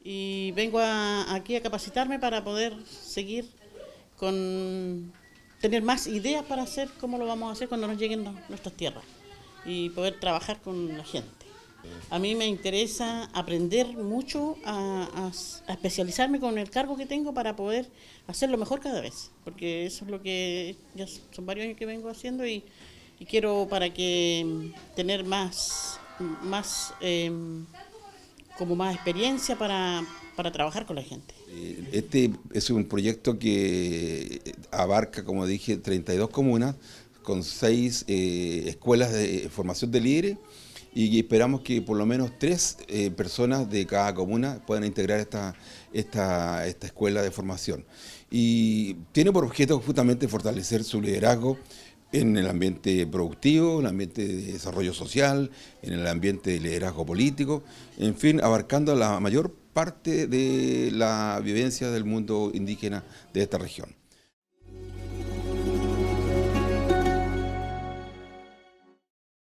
y vengo aquí a capacitarme para poder seguir tener más ideas para hacer cómo lo vamos a hacer cuando nos lleguen nuestras tierras y poder trabajar con la gente. A mí me interesa aprender mucho, a especializarme con el cargo que tengo para poder hacerlo mejor cada vez, porque eso es lo que ya son varios años que vengo haciendo y quiero para que tener como más experiencia para trabajar con la gente. Este es un proyecto que abarca, como dije, 32 comunas con 6 escuelas de formación de líderes y esperamos que por lo menos 3 personas de cada comuna puedan integrar esta escuela de formación. Y tiene por objeto justamente fortalecer su liderazgo en el ambiente productivo, en el ambiente de desarrollo social, en el ambiente de liderazgo político, en fin, abarcando la mayor parte de la vivencia del mundo indígena de esta región.